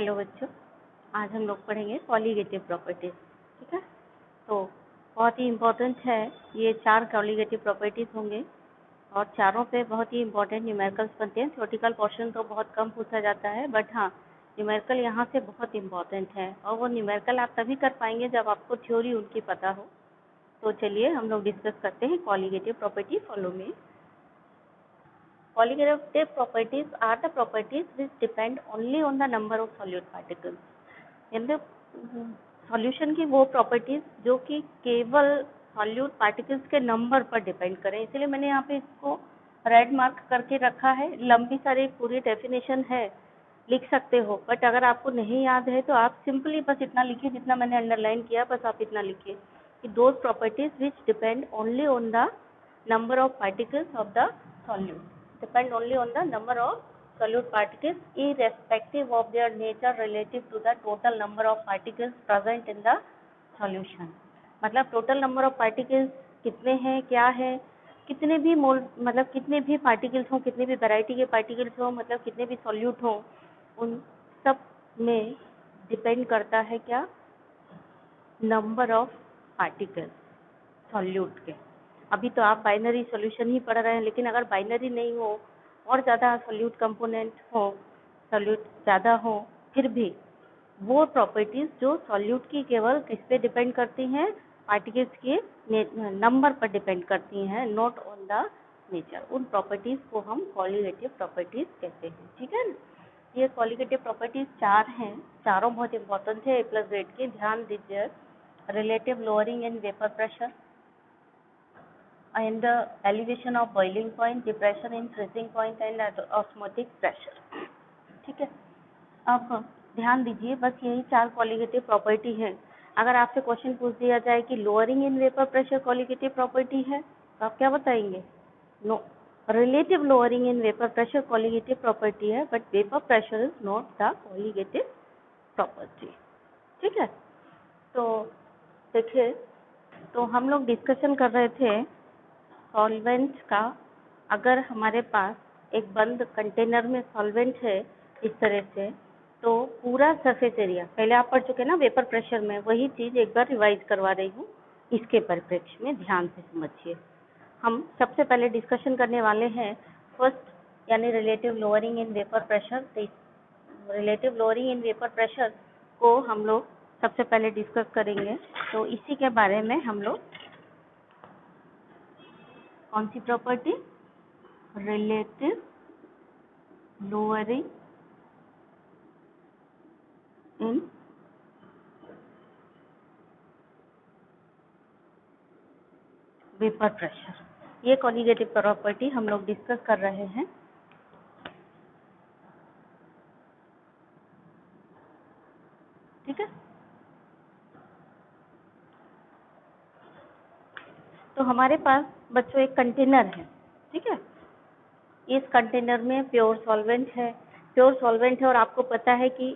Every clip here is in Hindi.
हेलो बच्चों, आज हम लोग पढ़ेंगे कॉलीगेटिव प्रॉपर्टीज। ठीक है, तो बहुत ही इम्पोर्टेंट है। ये 4 कॉलीगेटिव प्रॉपर्टीज होंगे और चारों पे बहुत ही इम्पोर्टेंट न्यूमेरिकल्स बनते हैं। थ्योरेटिकल पोर्शन तो बहुत कम पूछा जाता है, बट हाँ न्यूमेरिकल यहाँ से बहुत इम्पोर्टेंट है और वो न्यूमेरिकल आप तभी कर पाएंगे जब आपको थ्योरी उनकी पता हो। तो चलिए हम लोग डिस्कस करते हैं कॉलीगेटिव प्रॉपर्टी। फॉलो में। Colligative properties are the properties which depend only on the number of solute particles. यानी सॉल्यूशन की वो प्रॉपर्टीज जो कि केवल सॉल्यूट पार्टिकल्स के नंबर पर डिपेंड करें, इसलिए मैंने यहाँ पे इसको रेड मार्क करके रखा है। लंबी सारी पूरी डेफिनेशन है, लिख सकते हो, बट अगर आपको नहीं याद है तो आप सिंपली बस इतना लिखिए जितना मैंने अंडरलाइन किया, बस आप इतना लिखिए कि those properties which depend only on the number of particles of the solute depend only on the number of solute particles irrespective of their nature relative to the total number of particles present in the solution। मतलब टोटल नंबर ऑफ पार्टिकल्स कितने हैं, क्या है, कितने भी मोल मतलब कितने भी पार्टिकल्स हों, कितने भी वैरायटी के पार्टिकल्स हों, मतलब कितने भी सॉल्यूट हों, उन सब में डिपेंड करता है क्या, नंबर ऑफ पार्टिकल्स सॉल्यूट के। अभी तो आप बाइनरी सॉल्यूशन ही पढ़ रहे हैं, लेकिन अगर बाइनरी नहीं हो और ज़्यादा सॉल्यूट कंपोनेंट हो, सॉल्यूट ज़्यादा हो, फिर भी वो प्रॉपर्टीज़ जो सॉल्यूट की केवल किस पे डिपेंड करती हैं, पार्टिकल्स के नंबर पर डिपेंड करती हैं, नॉट ऑन द नेचर, उन प्रॉपर्टीज़ को हम कॉलीगेटिव प्रॉपर्टीज़ कहते हैं। ठीक है ना, ये कॉलीगेटिव प्रॉपर्टीज़ 4 हैं, चारों बहुत इंपॉर्टेंट है A+ ग्रेड के। ध्यान दीजिए, relative lowering in vapour pressure and elevation of boiling point, depression in freezing point and osmotic pressure। ठीक है, अब ध्यान दीजिए, बस यही 4 कॉलीगेटिव प्रॉपर्टी है। अगर आपसे क्वेश्चन पूछ दिया जाए कि lowering in vapour pressure colligative property है, तो आप क्या बताएंगे? No, relative lowering in vapour pressure colligative property है, but vapour pressure is not the colligative property. ठीक है, तो देखिए, तो हम लोग डिस्कशन कर रहे थे सॉल्वेंट का। अगर हमारे पास एक बंद कंटेनर में सॉल्वेंट है इस तरह से, तो पूरा सरफेस एरिया, पहले आप पढ़ चुके ना वेपर प्रेशर में, वही चीज़ एक बार रिवाइज करवा रही हूँ इसके परिप्रेक्ष्य में, ध्यान से समझिए। हम सबसे पहले डिस्कशन करने वाले हैं फर्स्ट, यानी relative lowering in vapour pressure. Relative lowering in vapour pressure को हम लोग सबसे पहले डिस्कस करेंगे, तो इसी के बारे में हम लोग कौन सी property, relative lowering in vapour pressure, ये कॉलीगेटिव प्रॉपर्टी हम लोग डिस्कस कर रहे हैं। ठीक है, तो हमारे पास बच्चों एक कंटेनर है। ठीक है, इस कंटेनर में प्योर सॉल्वेंट है, प्योर सॉल्वेंट है, और आपको पता है कि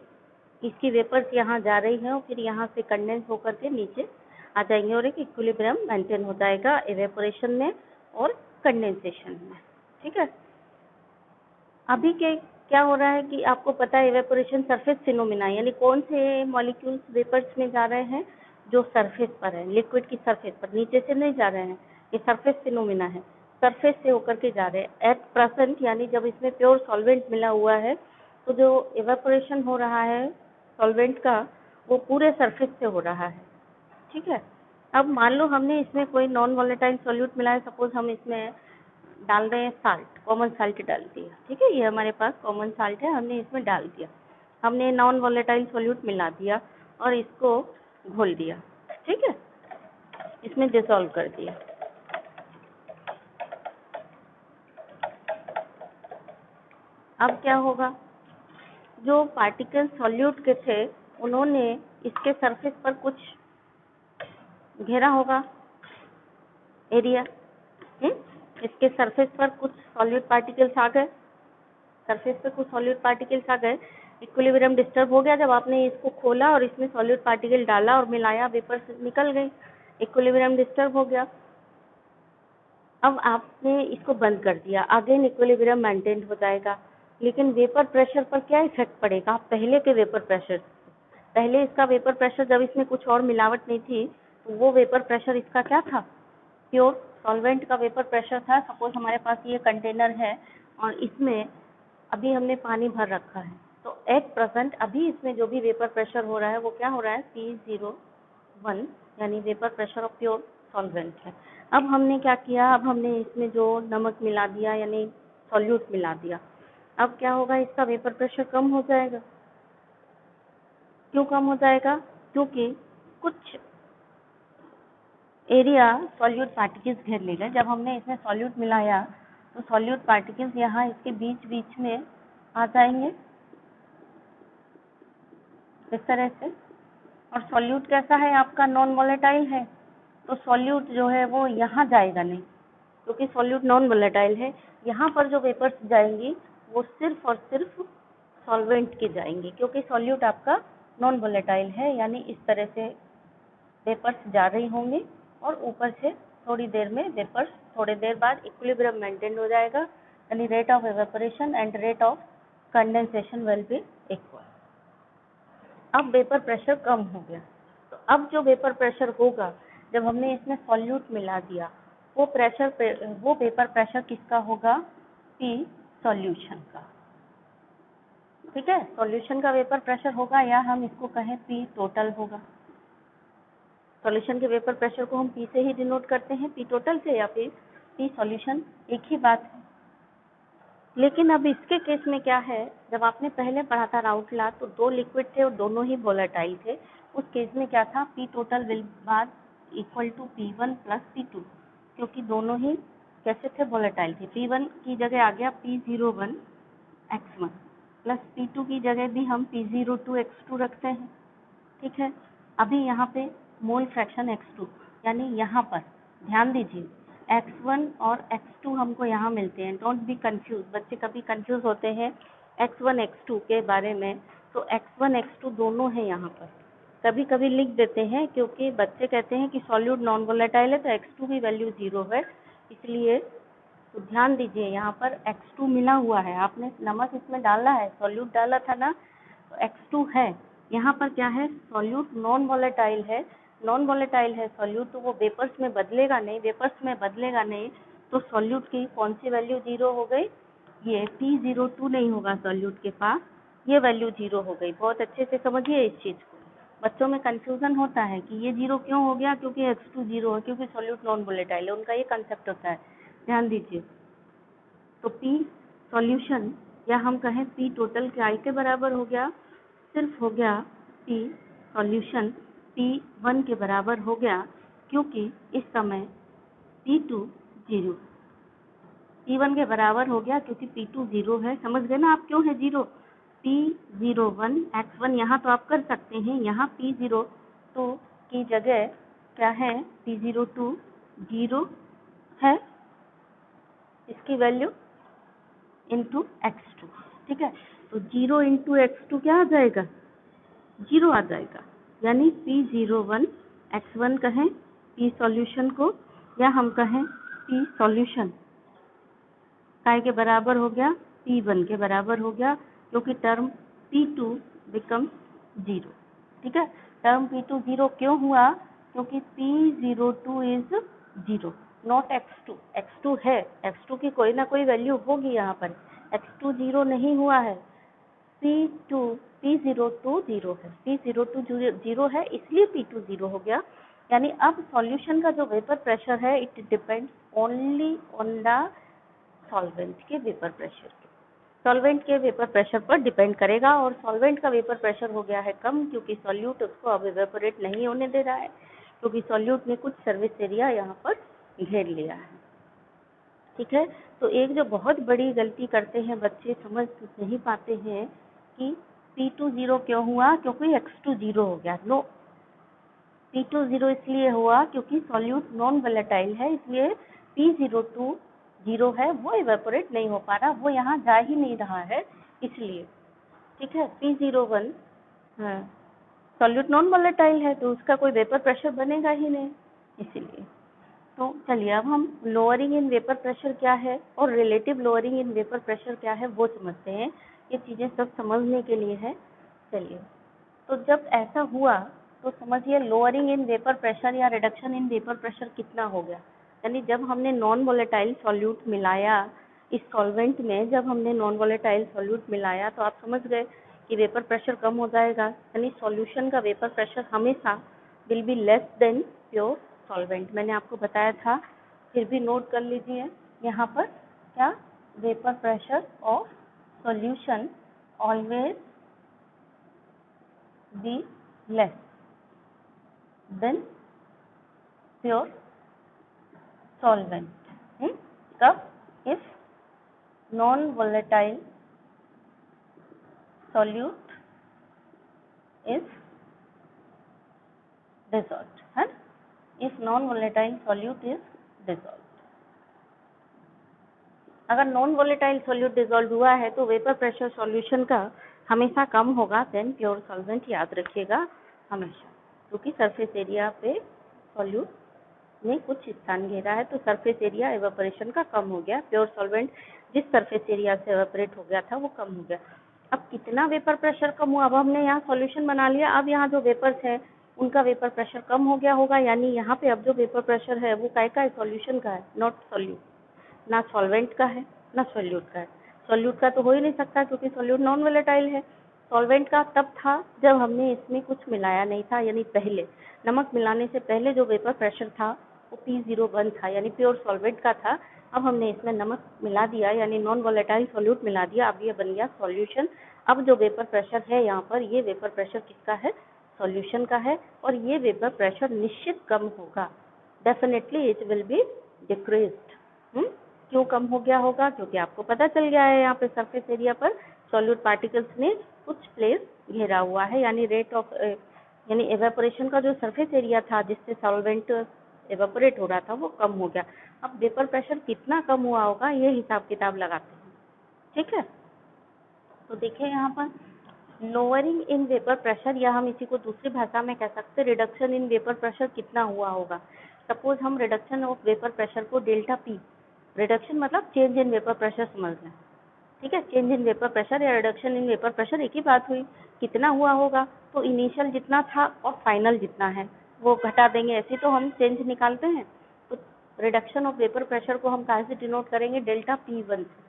इसकी वेपर्स यहाँ जा रही हैं और फिर यहाँ से कंडेंस होकर के नीचे आ जाएंगे और एक इक्विलिब्रियम मेंटेन हो जाएगा एवेपोरेशन में और कंडेंसेशन में। ठीक है, अभी के क्या हो रहा है कि आपको पता है एवेपोरेशन सरफेस फिनोमिना, यानी कौन से मॉलिक्यूल्स वेपर्स में जा रहे हैं, जो सरफेस पर है, लिक्विड की सरफेस पर, नीचे से नहीं जा रहे हैं, ये सरफेस फिनोमिना है, सरफेस से होकर के जा रहे हैं एट प्रेजेंट। यानी जब इसमें प्योर सॉल्वेंट मिला हुआ है, तो जो एवेपोरेशन हो रहा है सॉल्वेंट का, वो पूरे सरफेस से हो रहा है। ठीक है, अब मान लो हमने इसमें कोई नॉन वॉलेटाइल सॉल्यूट मिला है, सपोज हम इसमें डाल रहे हैं साल्ट, कॉमन साल्ट डाल दिया। ठीक है, ये हमारे पास कॉमन साल्ट है, हमने इसमें डाल दिया, हमने नॉन वॉलेटाइल सॉल्यूट मिला दिया और इसको घोल दिया। ठीक है, इसमें डिसॉल्व कर दिया। अब क्या होगा, जो पार्टिकल सॉल्यूट के थे उन्होंने इसके सरफेस पर कुछ घेरा होगा एरिया, इसके सरफेस पर कुछ सॉल्यूट पार्टिकल्स आ गए, सरफेस पे कुछ सॉल्यूट पार्टिकल्स आ गए, इक्विलिब्रियम डिस्टर्ब हो गया। जब आपने इसको खोला और इसमें सॉल्यूट पार्टिकल डाला और मिलाया, वेपर निकल गई, इक्विलिब्रियम डिस्टर्ब हो गया। अब आपने इसको बंद कर दिया, अगेन इक्विलिब्रियम मेंटेन हो जाएगा। लेकिन वेपर प्रेशर पर क्या इफेक्ट पड़ेगा पहले के वेपर प्रेशर? पहले इसका वेपर प्रेशर जब इसमें कुछ और मिलावट नहीं थी तो वो वेपर प्रेशर इसका क्या था? प्योर सॉल्वेंट का वेपर प्रेशर था। सपोज हमारे पास ये कंटेनर है और इसमें अभी हमने पानी भर रखा है, तो एट प्रेजेंट अभी इसमें जो भी वेपर प्रेशर हो रहा है वो क्या हो रहा है? P01, यानी vapour pressure of pure solvent है। अब हमने क्या किया, अब हमने इसमें जो नमक मिला दिया यानी सॉल्यूट मिला दिया, अब क्या होगा? इसका वेपर प्रेशर कम हो जाएगा। क्यों कम हो जाएगा? क्योंकि कुछ एरिया सॉल्यूट पार्टिकल्स घेर लेगा। जब हमने इसमें सॉल्यूट मिलाया तो सॉल्यूट पार्टिकल्स यहाँ इसके बीच बीच में आ जाएंगे इस तरह से। और सॉल्यूट कैसा है आपका? नॉन वोलेटाइल है, तो सॉल्यूट जो है वो यहाँ जाएगा नहीं, क्योंकि सॉल्यूट नॉन वोलेटाइल है। यहाँ पर जो वेपर्स जाएंगी वो सिर्फ और सिर्फ सॉल्वेंट की जाएंगी, क्योंकि सॉल्यूट आपका नॉन वोलेटाइल है। यानी इस तरह से वेपर्स जा रही होंगी और ऊपर से थोड़ी देर में वेपर्स, थोड़ी देर बाद इक्विलिब्रियम मेंटेन हो जाएगा, यानी rate of evaporation and rate of condensation will be equal. अब वेपर प्रेशर कम हो गया, तो अब जो वेपर प्रेशर होगा जब हमने इसमें सॉल्यूट मिला दिया, वो वेपर प्रेशर किसका होगा? पी सॉल्यूशन का। ठीक है, सॉल्यूशन का वेपर प्रेशर होगा, या हम इसको कहें पी टोटल होगा। सॉल्यूशन के वेपर प्रेशर को हम पी से ही डिनोट करते हैं, पी टोटल से या फिर पी सॉल्यूशन, एक ही बात है। लेकिन अब इसके केस में क्या है, जब आपने पहले पढ़ा था राउट लॉ, तो दो लिक्विड थे और दोनों ही वोलेटाइल थे। उस केस में क्या था? पी टोटल विल बाद equal to P1 plus P2, क्योंकि दोनों ही कैसे थे? वोलेटाइल थे। P1 की जगह आ गया P01 X1 प्लस P2 की जगह भी हम P02 X2 रखते हैं। ठीक है, अभी यहाँ पे मोल फ्रैक्शन X2, यानी यहाँ पर ध्यान दीजिए X1 और X2 हमको यहाँ मिलते हैं। डोंट बी कंफ्यूज, बच्चे कभी कंफ्यूज होते हैं X1 X2 के बारे में, तो X1 X2 दोनों हैं यहाँ पर। कभी कभी लिख देते हैं क्योंकि बच्चे कहते हैं कि सॉल्यूट नॉन वोलेटाइल है तो X2 की वैल्यू 0 है, इसलिए तो ध्यान दीजिए यहाँ पर X2 मिला हुआ है। आपने नमक इसमें डाला है, सॉल्यूट डाला था ना, तो X2 है। यहाँ पर क्या है? सॉल्यूट नॉन वोलेटाइल है, नॉन वोलेटाइल है सॉल्यूट, तो वो वेपर्स में बदलेगा नहीं, वेपर्स में बदलेगा नहीं, तो सॉल्यूट की कौन सी वैल्यू 0 हो गई? ये P02 नहीं होगा सॉल्यूट के पास, ये वैल्यू 0 हो गई। बहुत अच्छे से समझिए इस चीज़ को, बच्चों में कंफ्यूजन होता है कि ये 0 क्यों हो गया, क्योंकि X2 0 है, क्योंकि सॉल्यूट नॉन वोलेटाइल है, उनका ये कंसेप्ट होता है। ध्यान दीजिए, तो P सॉल्यूशन या हम कहें P टोटल क्या के बराबर हो गया? सिर्फ हो गया P सॉल्यूशन P1 के बराबर हो गया, क्योंकि इस समय P2 0, P1 के बराबर हो गया क्योंकि P2 0 है। समझ गए ना आप क्यों है 0? P01 X1 यहाँ तो आप कर सकते हैं, यहाँ P02 की जगह क्या है? P02 0 है, इसकी वैल्यू इंटू X2। ठीक है, तो 0 इंटू X2 क्या आ जाएगा? 0 आ जाएगा, यानी P01 X1 कहें P सॉल्यूशन को, या हम कहें P सॉल्यूशन काय के बराबर हो गया? P1 के बराबर हो गया, क्योंकि टर्म P2 बिकम 0। ठीक है, टर्म P2 0 क्यों हुआ? क्योंकि P02 is 0 not X2। X2 है, X2 की कोई ना कोई वैल्यू होगी यहाँ पर, X2 0 नहीं हुआ है, P02 0 है, P02 0 है, इसलिए P2 0 हो गया। यानी अब सॉल्यूशन का जो वेपर प्रेशर है it depends only on the solvent के वेपर प्रेशर के, सॉल्वेंट के वेपर प्रेशर पर डिपेंड करेगा। और सॉल्वेंट का वेपर प्रेशर हो गया है कम, क्योंकि सॉल्यूट उसको अब इवेपोरेट नहीं होने दे रहा है, क्योंकि सॉल्यूट ने कुछ सर्विस एरिया यहाँ पर घेर लिया है। ठीक है, तो एक जो बहुत बड़ी गलती करते हैं बच्चे, समझ नहीं पाते हैं कि P2 0 क्यों हुआ? क्योंकि X2 0 हो गया। नो, P2 0 इसलिए हुआ क्योंकि सॉल्यूट नॉन वोलेटाइल है, इसलिए P02 0 है, वो इवेपोरेट नहीं हो पा रहा, वो यहाँ जा ही नहीं रहा है, इसलिए। ठीक है, P01 सॉल्यूट नॉन वोलेटाइल है, तो उसका कोई वेपर प्रेशर बनेगा ही नहीं, इसीलिए। तो चलिए अब हम लोअरिंग इन वेपर प्रेशर क्या है और relative lowering in vapour pressure क्या है वो समझते हैं। ये चीज़ें सब समझने के लिए है। चलिए, तो जब ऐसा हुआ तो समझिए लोअरिंग इन वेपर प्रेशर या रिडक्शन इन वेपर प्रेशर कितना हो गया। यानी जब हमने नॉन वोलेटाइल सॉल्यूट मिलाया इस सॉल्वेंट में, जब हमने नॉन वोलेटाइल सॉल्यूट मिलाया तो आप समझ गए कि वेपर प्रेशर कम हो जाएगा। यानी सॉल्यूशन का वेपर प्रेशर हमेशा will be less than pure solvent. मैंने आपको बताया था, फिर भी नोट कर लीजिए यहाँ पर क्या, vapour pressure of solution always be less than pure solvent. कब? If non volatile solute is dissolved है। If non volatile solute is dissolve, अगर नॉन वोलेटाइल सॉल्यूट डिसॉल्व हुआ है तो वेपर प्रेशर सॉल्यूशन का हमेशा कम होगा देन प्योर सॉल्वेंट। याद रखिएगा हमेशा, क्योंकि सरफेस एरिया पे सॉल्यूट ने कुछ स्थान घेरा है तो सरफेस एरिया एवापोरेशन का कम हो गया। प्योर सॉल्वेंट जिस सरफेस एरिया से एवापोरेट हो गया था वो कम हो गया। अब कितना वेपर प्रेशर कम हुआ? अब हमने यहाँ सॉल्यूशन बना लिया, अब यहाँ जो वेपर्स है उनका वेपर प्रेशर कम हो गया होगा। यानी यहाँ पे अब जो वेपर प्रेशर है वो काय का है? सॉल्यूशन का है, नॉट सॉल्यूट, ना सॉल्वेंट का है ना सॉल्यूट का है। सॉल्यूट का तो हो ही नहीं सकता क्योंकि सॉल्यूट नॉन वोलेटाइल है। सॉल्वेंट का तब था जब हमने इसमें कुछ मिलाया नहीं था, यानी पहले नमक मिलाने से पहले जो वेपर प्रेशर था वो P01 था, यानी प्योर सॉल्वेंट का था। अब हमने इसमें नमक मिला दिया, यानी नॉन वोलेटाइल सॉल्यूट मिला दिया, अब ये बन गया सॉल्यूशन। अब जो वेपर प्रेशर है यहाँ पर, ये वेपर प्रेशर किसका है? सॉल्यूशन का है। और ये वेपर प्रेशर निश्चित कम होगा, definitely it will be decreased. क्यों कम हो गया होगा? क्योंकि आपको पता चल गया है यहाँ पे सरफेस एरिया पर सॉल्यूट पार्टिकल्स ने कुछ प्लेस घेरा हुआ है, यानी रेट ऑफ यानी एवेपोरेशन का जो सरफेस एरिया था जिससे सॉल्वेंट एवेपोरेट हो रहा था वो कम हो गया। अब वेपर प्रेशर कितना कम हुआ होगा ये हिसाब किताब लगाते हैं, ठीक है। तो देखिए यहाँ पर लोअरिंग इन वेपर प्रेशर, या हम इसी को दूसरी भाषा में कह सकते हैं रिडक्शन इन वेपर प्रेशर कितना हुआ होगा। सपोज हम रिडक्शन ऑफ वेपर प्रेशर को डेल्टा पी, रिडक्शन मतलब चेंज इन वेपर प्रेशर समझ लें, ठीक है। चेंज इन वेपर प्रेशर या रिडक्शन इन वेपर प्रेशर एक ही बात हुई। कितना हुआ होगा? तो इनिशियल जितना था और फाइनल जितना है वो घटा देंगे, ऐसे तो हम चेंज निकालते हैं। तो रिडक्शन ऑफ वेपर प्रेशर को हम कहाँ से डिनोट करेंगे? डेल्टा P1 से।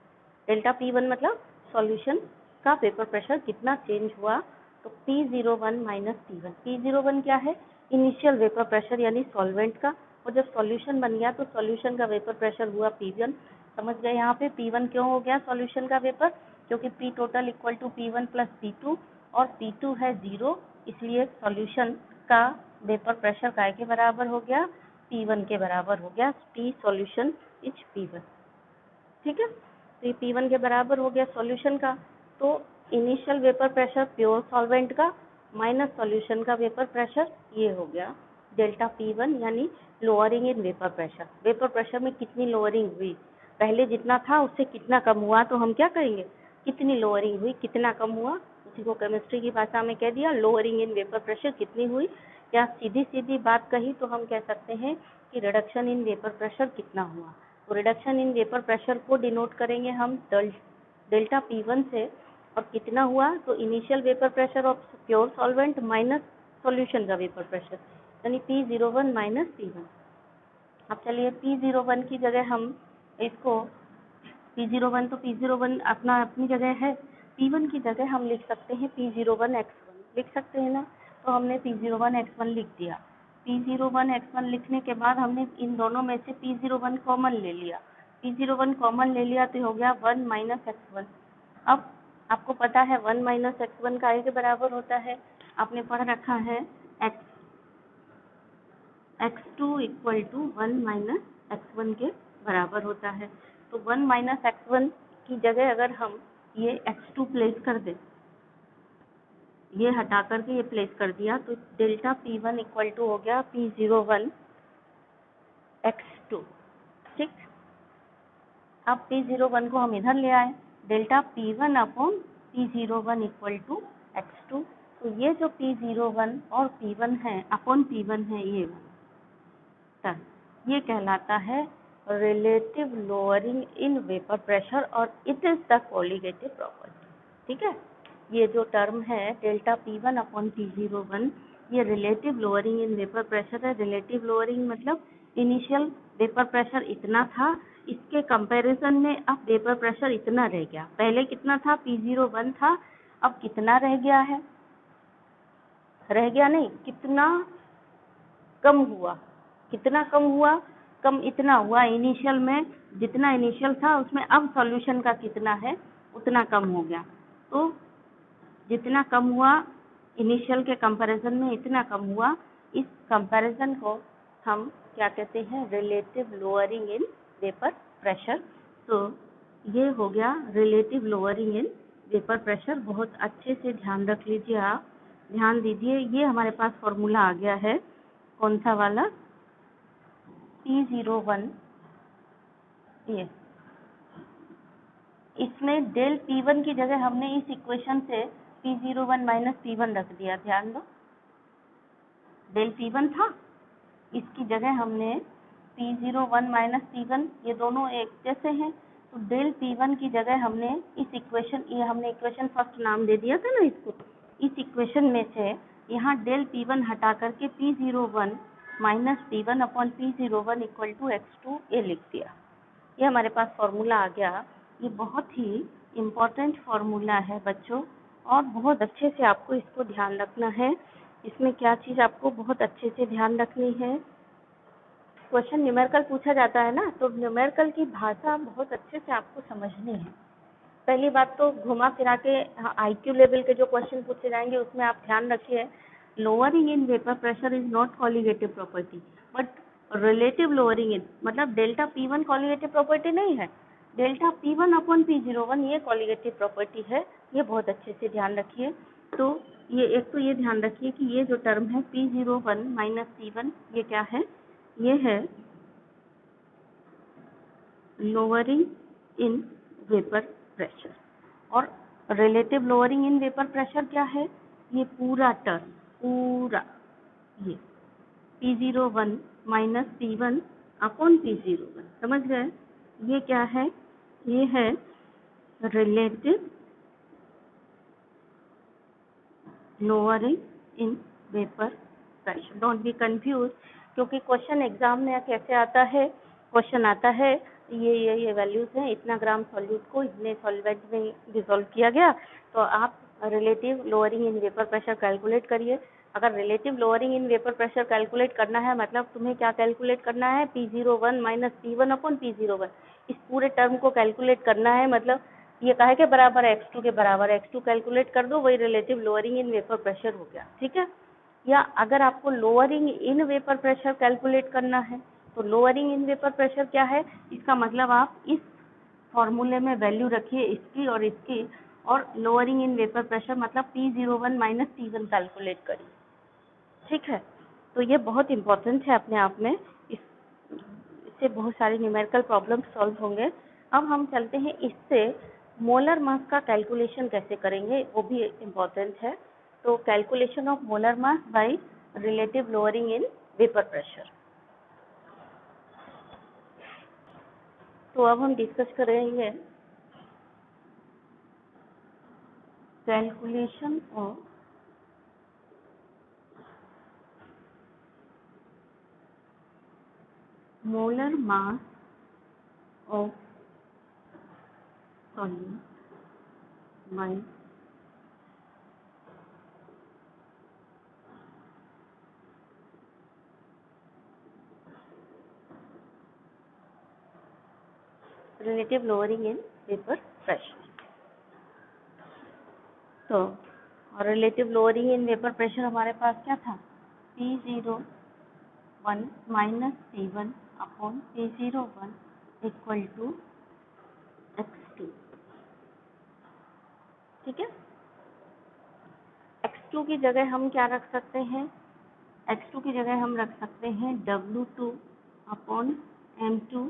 डेल्टा P1 मतलब सॉल्यूशन का वेपर प्रेशर कितना चेंज हुआ, तो P01 माइनस P1। P01 क्या है? इनिशियल वेपर प्रेशर यानी सॉल्वेंट का, और जब सॉल्यूशन बन गया तो सॉल्यूशन का वेपर प्रेशर हुआ P1। समझ गए यहाँ पे P1 क्यों हो गया सॉल्यूशन का वेपर? क्योंकि P total equal to P1 plus P2 और P2 है 0, इसलिए सॉल्यूशन का वेपर प्रेशर काय के बराबर हो गया? P1 के बराबर हो गया। P सॉल्यूशन इज P1, ठीक है। तो ये P1 के बराबर हो गया सॉल्यूशन का। तो initial vapour pressure pure solvent का माइनस सॉल्यूशन का वेपर प्रेशर, ये हो गया डेल्टा P1, यानी lowering in vapour pressure. Vapour pressure में कितनी लोअरिंग हुई? पहले जितना था उससे कितना कम हुआ, तो हम क्या करेंगे? कितनी लोअरिंग हुई, कितना कम हुआ, उसी को केमिस्ट्री की भाषा में कह दिया लोअरिंग इन वेपर प्रेशर कितनी हुई। या सीधी सीधी बात कही तो हम कह सकते हैं कि रिडक्शन इन वेपर प्रेशर कितना हुआ। तो रिडक्शन इन वेपर प्रेशर को डिनोट करेंगे हम डेल्टा P1 से, और कितना हुआ? तो initial vapour pressure of pure solvent minus solution का वेपर प्रेशर, यानी P01 माइनस P1। अब चलिए P01 की जगह हम इसको P01 तो P01 अपनी जगह है, P1 की जगह हम लिख सकते हैं P01x1, लिख सकते हैं ना। तो हमने P01x1 लिख दिया। P01x1 लिखने के बाद हमने इन दोनों में से P01 कॉमन ले लिया। P01 कॉमन ले लिया तो हो गया 1 माइनस x1। अब आपको पता है 1 माइनस x1 का के बराबर होता है, आपने पढ़ रखा है x2 equal to 1 minus x1 के बराबर होता है। तो 1 माइनस x1 की जगह अगर हम ये x2 प्लेस कर दें, ये हटा करके ये प्लेस कर दिया, तो डेल्टा P1 इक्वल टू हो गया P01 x2, ठीक। अब P01 को हम इधर ले आए, delta P1 upon P01 equal to x2। तो ये जो P01 और P1 है अपॉन P1 है, ये टर्म ये कहलाता है relative lowering in vapour pressure और it is the colligative property. ठीक है, ये जो टर्म है डेल्टा P1 अपॉन P01 ये relative lowering in vapour pressure है। रिलेटिव लोअरिंग मतलब इनिशियल वेपर प्रेशर इतना था, इसके कंपैरिजन में अब वेपर प्रेशर इतना रह गया। पहले कितना था, P01 था, अब कितना रह गया है, रह गया नहीं, कितना कम हुआ, कितना कम हुआ, कम इतना हुआ इनिशियल में, जितना इनिशियल था उसमें अब सॉल्यूशन का कितना है उतना कम हो गया। तो जितना कम हुआ इनिशियल के कंपैरिजन में इतना कम हुआ, इस कंपैरिजन को हम क्या कहते हैं, relative lowering in vapour pressure. तो ये हो गया relative lowering in vapour pressure. बहुत अच्छे से ध्यान रख लीजिए, आप ध्यान दीजिए। ये हमारे पास फॉर्मूला आ गया है, कौन सा वाला, P01, ये इसमें डेल P1 की जगह हमने इस इक्वेशन से P01 माइनस P1 रख दिया। ध्यान दो, डेल P1 था, इसकी जगह हमने P01 माइनस P1, ये दोनों एक जैसे हैं, तो डेल P1 की जगह हमने इस इक्वेशन, ये हमने इक्वेशन फर्स्ट नाम दे दिया था ना इसको, इस इक्वेशन में से यहाँ डेल P1 हटा करके P01 minus P1 upon P01 equal to x2 ये लिख दिया। ये हमारे पास फॉर्मूला आ गया। ये बहुत ही इम्पोर्टेंट फॉर्मूला है बच्चों, और बहुत अच्छे से आपको इसको ध्यान रखना है। इसमें क्या चीज़ आपको बहुत अच्छे से ध्यान रखनी है, क्वेश्चन न्यूमेरिकल पूछा जाता है ना, तो न्यूमेरिकल की भाषा बहुत अच्छे से आपको समझनी है। पहली बात तो घुमा फिरा के IQ लेवल के जो क्वेश्चन पूछे जाएंगे उसमें आप ध्यान रखिए, lowering in vapour pressure is not colligative property but relative lowering इन, मतलब डेल्टा P1 कॉलिगेटिव प्रॉपर्टी नहीं है, डेल्टा P1 अपॉन P01 ये कॉलिगेटिव प्रॉपर्टी है। ये बहुत अच्छे से ध्यान रखिए। तो ये एक तो ये ध्यान रखिए कि ये जो टर्म है P01 माइनस P1 ये क्या है, ये है लोअरिंग इन वेपर प्रेशर। और relative lowering in vapour pressure क्या है, ये पूरा टर्म, पूरा ये P01 minus P1 upon P01, समझ गए, ये क्या है, ये है relative lowering in vapour pressure. Don't be confuse, क्योंकि क्वेश्चन एग्जाम में कैसे आता है, क्वेश्चन आता है ये वैल्यूज हैं, इतना ग्राम सॉल्यूट को इतने सॉल्वेंट में डिसॉल्व किया गया, तो आप relative lowering in vapour pressure calculate करिए। अगर relative lowering in vapour pressure calculate करना है, मतलब तुम्हें क्या कैलकुलेट करना है, P01 minus P1 upon P01, इस पूरे टर्म को कैलकुलेट करना है। मतलब ये काहे के बराबर है, x2 के बराबर है, x2 कैलकुलेट कर दो, वही relative lowering in vapour pressure हो गया। ठीक है, या अगर आपको lowering in vapour pressure calculate करना है, तो लोअरिंग इन वेपर प्रेशर क्या है, इसका मतलब आप इस फॉर्मूले में वैल्यू रखिए इसकी और इसकी, और लोअरिंग इन वेपर प्रेशर मतलब P01 माइनस P1 कैलकुलेट करिए। ठीक है, तो ये बहुत इंपॉर्टेंट है अपने आप में, इससे बहुत सारे न्यूमेरिकल प्रॉब्लम सॉल्व होंगे। अब हम चलते हैं, इससे मोलर मास का कैलकुलेशन कैसे करेंगे वो भी इम्पोर्टेंट है। तो calculation of molar mass by relative lowering in vapour pressure. तो अब हम डिस्कस करेंगे calculation of molar mass of solute by relative lowering in vapour pressure. तो relative lowering in vapour pressure हमारे पास क्या था, P01 minus P1 upon P01 equal to x2। ठीक है, x2 की जगह हम क्या रख सकते हैं, x2 की जगह हम रख सकते हैं W2 upon M2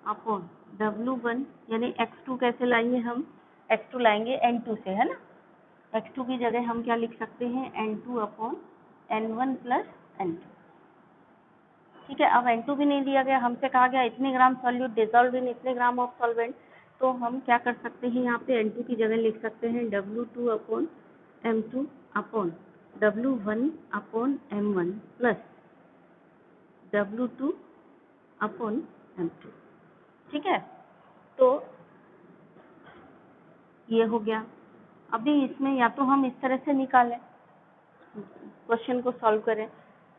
upon W1, यानी x2 कैसे लाएंगे हम, x2 लाएंगे N2 से, है ना, x2 की जगह हम क्या लिख सकते हैं, N2 upon N1 plus N2। ठीक है। अब N2 भी नहीं दिया गया, हमसे कहा गया इतने ग्राम सॉल्यूट डिजॉल्व इन इतने ग्राम ऑफ सॉल्वेंट, तो हम क्या कर सकते हैं, यहाँ पे N2 की जगह लिख सकते हैं W2 upon M2 upon W1 upon M1 plus W2 upon M2। ठीक है, तो ये हो गया। अभी इसमें या तो हम इस तरह से निकालें, क्वेश्चन को सॉल्व करें,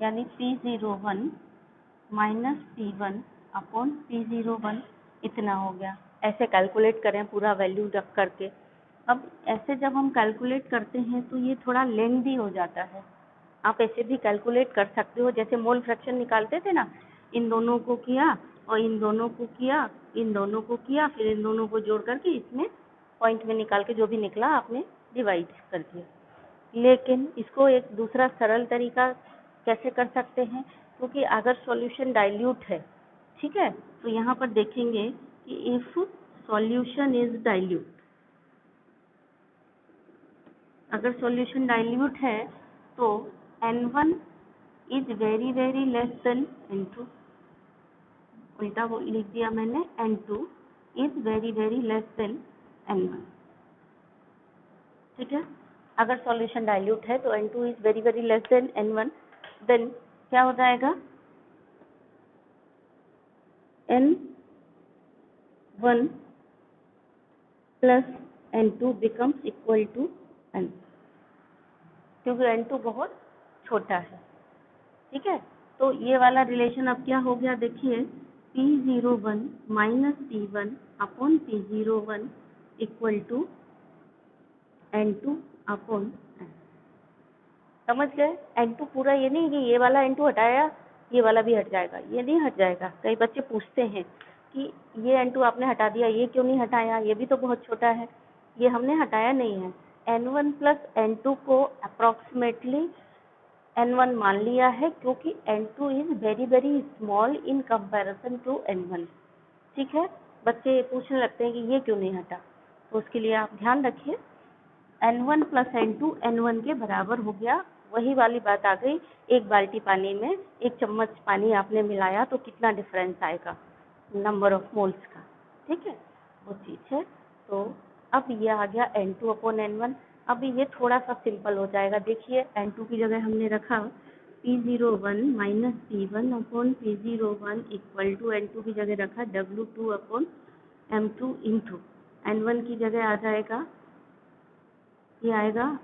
यानी P01 minus P1 upon P01 इतना हो गया, ऐसे कैलकुलेट करें पूरा वैल्यू रख करके। अब ऐसे जब हम कैलकुलेट करते हैं तो ये थोड़ा लेंथी हो जाता है। आप ऐसे भी कैलकुलेट कर सकते हो, जैसे मोल फ्रैक्शन निकालते थे ना, इन दोनों को किया और इन दोनों को किया, इन दोनों को किया, फिर इन दोनों को जोड़ करके इसमें पॉइंट में निकाल के जो भी निकला आपने डिवाइड कर दिया। लेकिन इसको एक दूसरा सरल तरीका कैसे कर सकते हैं, क्योंकि अगर सॉल्यूशन डाइल्यूट है, ठीक है, तो यहाँ पर देखेंगे कि इफ सॉल्यूशन इज डाइल्यूट, अगर सॉल्यूशन डाइल्यूट है तो N1 is very very less than N2, उल्टा वो लिख दिया मैंने, N2 is very very less than N1। ठीक है, अगर सॉल्यूशन डाइल्यूट है तो N2 is very very less than N1, then क्या हो जाएगा, N1 plus N2 becomes equal to N, क्योंकि N2 बहुत छोटा है। ठीक है, तो ये वाला रिलेशन अब क्या हो गया, देखिए P01 minus P1 upon P01 equal to N2 upon N। समझ गए? N2 पूरा ये नहीं कि ये वाला N2 हटाया ये वाला भी हट जाएगा, ये नहीं हट जाएगा। कई बच्चे पूछते हैं कि ये N2 आपने हटा दिया, ये क्यों नहीं हटाया, ये भी तो बहुत छोटा है। ये हमने हटाया नहीं है, N1 प्लस N2 को अप्रॉक्सीमेटली N1 मान लिया है, क्योंकि N2 is very very small in comparison to N1। ठीक है, बच्चे पूछने लगते हैं कि ये क्यों नहीं हटा, तो उसके लिए आप ध्यान रखिए N1 प्लस N2 N1 के बराबर हो गया। वही वाली बात आ गई, एक बाल्टी पानी में 1 चम्मच पानी आपने मिलाया तो कितना डिफरेंस आएगा नंबर ऑफ मोल्स का। ठीक है, वो चीज़ है। तो अब ये आ गया N2 अपॉन N1। अब ये थोड़ा सा सिंपल हो जाएगा, देखिए N2 की जगह हमने रखा P01 minus P1 upon P01 equal to N2 की जगह रखा W2 upon M2 into N1 की जगह आ जाएगा, ये आएगा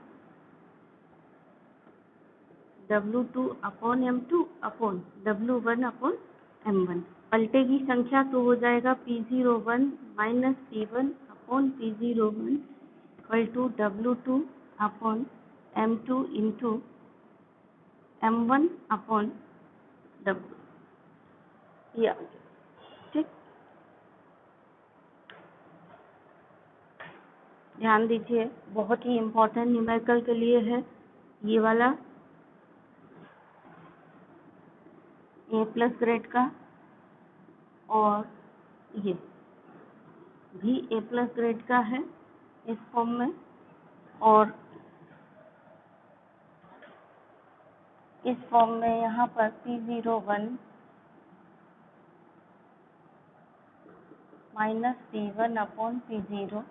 W2 upon M2 upon W1 upon M1। पलटेगी संख्या तो हो जाएगा P01 minus P1 upon P01 equal to W2 upon M2 into M1 upon W। ये आ गया। ठीक, ध्यान दीजिए, बहुत ही इम्पोर्टेंट न्यूमेरिकल के लिए है ये वाला A प्लस ग्रेड का, और ये भी A प्लस ग्रेड का है इस फॉर्म में, और इस फॉर्म में यहाँ पर P01 minus P1 upon P01,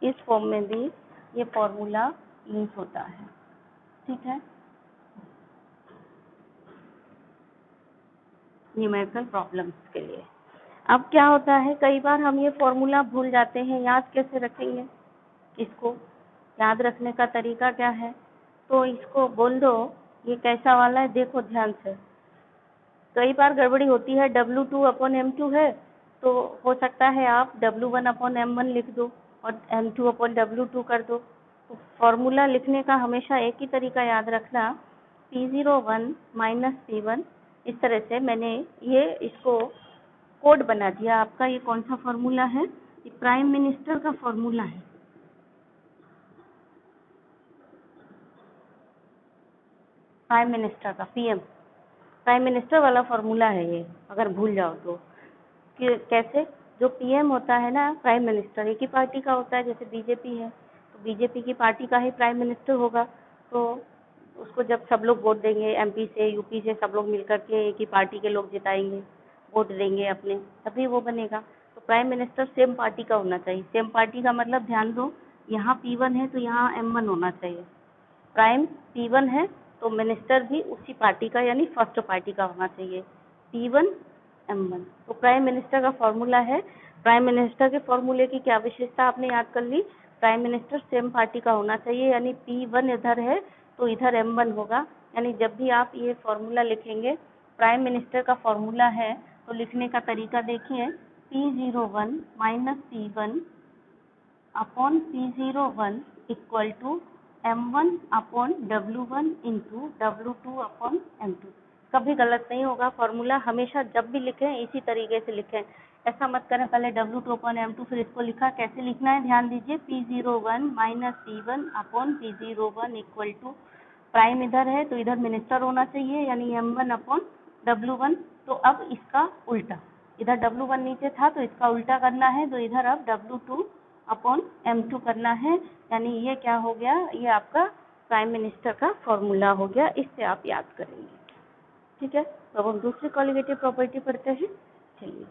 इस फॉर्म में भी ये फॉर्मूला यूज होता है। ठीक है, न्यूमेरिकल प्रॉब्लम्स के लिए। अब क्या होता है, कई बार हम ये फॉर्मूला भूल जाते हैं, याद कैसे रखेंगे, इसको याद रखने का तरीका क्या है, तो इसको बोल दो ये कैसा वाला है, देखो ध्यान से। कई बार गड़बड़ी होती है, W2 अपॉन M2 है तो हो सकता है आप W1 अपॉन M1 लिख दो और M2 अपॉन W2 कर दो। तो फॉर्मूला लिखने का हमेशा एक ही तरीका याद रखना, P01 माइनस P1, इस तरह से मैंने ये इसको कोड बना दिया। आपका ये कौन सा फॉर्मूला है, ये प्राइम मिनिस्टर का फॉर्मूला है। प्राइम मिनिस्टर का, PM प्राइम मिनिस्टर वाला फॉर्मूला है ये, अगर भूल जाओ तो। कि कैसे, जो PM होता है ना, प्राइम मिनिस्टर एक ही पार्टी का होता है, जैसे बीजेपी है तो बीजेपी की पार्टी का ही प्राइम मिनिस्टर होगा। तो उसको जब सब लोग वोट देंगे, एमपी से, यूपी से सब लोग मिलकर के एक ही पार्टी के लोग जिताएंगे, वोट देंगे अपने, तभी वो बनेगा। तो प्राइम मिनिस्टर सेम पार्टी का होना चाहिए। सेम पार्टी का मतलब ध्यान दो, यहाँ P1 है तो यहाँ M1 होना चाहिए। प्राइम P1 है तो मिनिस्टर भी उसी पार्टी का यानी फर्स्ट पार्टी का होना चाहिए, P1 M1। तो प्राइम मिनिस्टर का फॉर्मूला है, प्राइम मिनिस्टर के फॉर्मूले की क्या विशेषता आपने याद कर ली, प्राइम मिनिस्टर सेम पार्टी का होना चाहिए, यानी P1 इधर है तो इधर M1 होगा। यानी जब भी आप ये फॉर्मूला लिखेंगे, प्राइम मिनिस्टर का फॉर्मूला है, तो लिखने का तरीका देखिए, P01 minus P1 upon P01 equal to M1 upon W1 into W2 upon M2। कभी गलत नहीं होगा फॉर्मूला, हमेशा जब भी लिखें इसी तरीके से लिखें। ऐसा मत करें पहले W2 अपॉन M2 फिर इसको लिखा, कैसे लिखना है ध्यान दीजिए, P01 minus P1 upon P01 equal to, prime इधर है तो इधर मिनिस्टर होना चाहिए यानी M1 अपॉन W1। तो अब इसका उल्टा, इधर W1 नीचे था तो इसका उल्टा करना है, तो इधर अब W2 अपॉन M2 करना है। यानी ये क्या हो गया, ये आपका प्राइम मिनिस्टर का फॉर्मूला हो गया, इससे आप याद करेंगे। ठीक है, तो अब हम दूसरी कॉलिगेटिव प्रॉपर्टी पढ़ते हैं। चलिए।